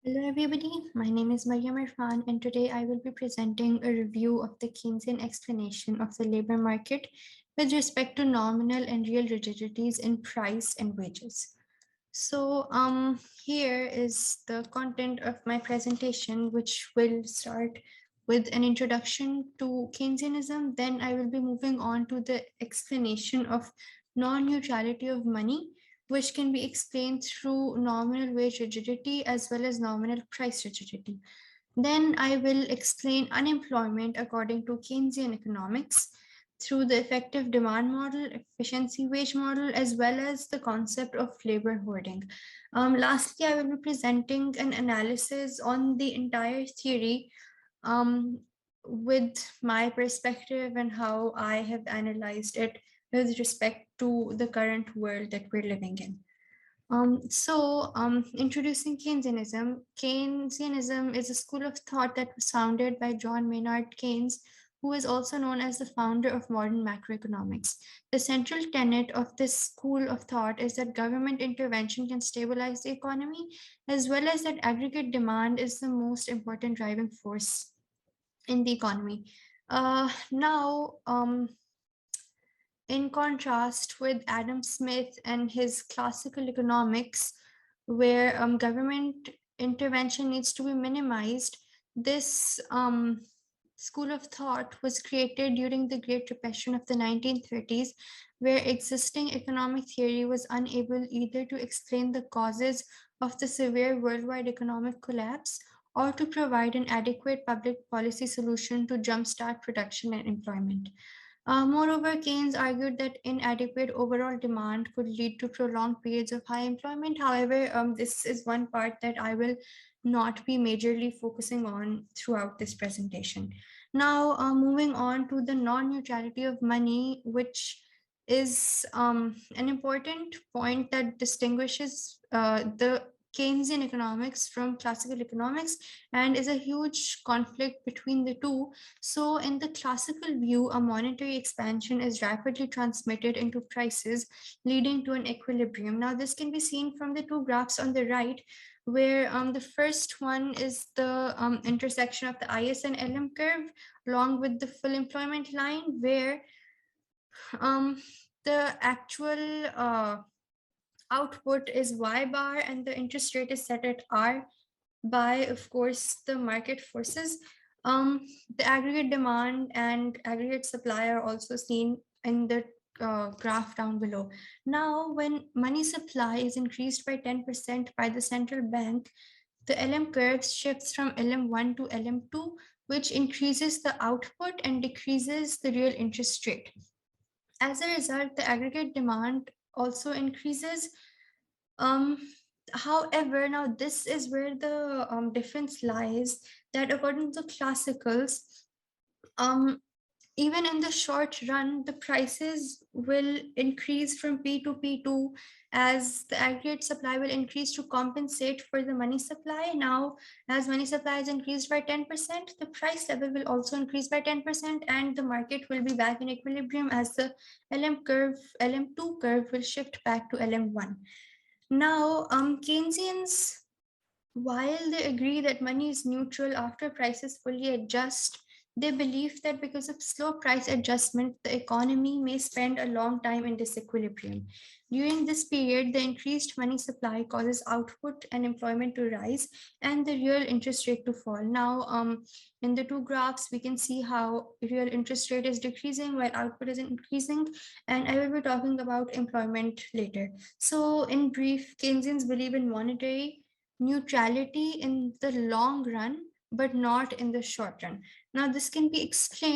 Hello everybody, my name is Mariam Irfan and today I will be presenting a review of the Keynesian explanation of the labor market with respect to nominal and real rigidities in price and wages. So here is the content of my presentation, which will start with an introduction to Keynesianism. Then I will be moving on to the explanation of non-neutrality of money, which can be explained through nominal wage rigidity as well as nominal price rigidity. Then I will explain unemployment according to Keynesian economics through the effective demand model, efficiency wage model, as well as the concept of labor hoarding. Lastly, I will be presenting an analysis on the entire theory um, with my perspective and how I have analyzed it with respect to the current world that we're living in. Introducing Keynesianism. Keynesianism is a school of thought that was founded by John Maynard Keynes, who is also known as the founder of modern macroeconomics. The central tenet of this school of thought is that government intervention can stabilize the economy, as well as that aggregate demand is the most important driving force in the economy. In contrast with Adam Smith and his classical economics, where government intervention needs to be minimized, this school of thought was created during the Great Depression of the 1930s, where existing economic theory was unable either to explain the causes of the severe worldwide economic collapse or to provide an adequate public policy solution to jumpstart production and employment. Moreover, Keynes argued that inadequate overall demand could lead to prolonged periods of high employment. However, this is one part that I will not be majorly focusing on throughout this presentation. Now, moving on to the non-neutrality of money, which is an important point that distinguishes the Keynesian economics from classical economics and is a huge conflict between the two. So, in the classical view, a monetary expansion is rapidly transmitted into prices, leading to an equilibrium. Now, this can be seen from the two graphs on the right, where the first one is the intersection of the IS and LM curve, along with the full employment line, where um, the actual output is Y bar and the interest rate is set at R by, of course, the market forces. The aggregate demand and aggregate supply are also seen in the graph down below. Now, when money supply is increased by 10% by the central bank, the LM curve shifts from LM1 to LM2, which increases the output and decreases the real interest rate. As a result, the aggregate demand also increases. um, However, now this is where the difference lies, that according to classicals, um, even in the short run, the prices will increase from P to P2 as the aggregate supply will increase to compensate for the money supply. Now, as money supply is increased by 10%, the price level will also increase by 10%, and the market will be back in equilibrium as the LM2 curve will shift back to LM1. Now, Keynesians, while they agree that money is neutral after prices fully adjust, they believe that because of slow price adjustment, the economy may spend a long time in disequilibrium. During this period, the increased money supply causes output and employment to rise and the real interest rate to fall. Now, in the two graphs, we can see how real interest rate is decreasing while output is increasing, and I will be talking about employment later. So, in brief, Keynesians believe in monetary neutrality in the long run, but not in the short run. Now, this can be explained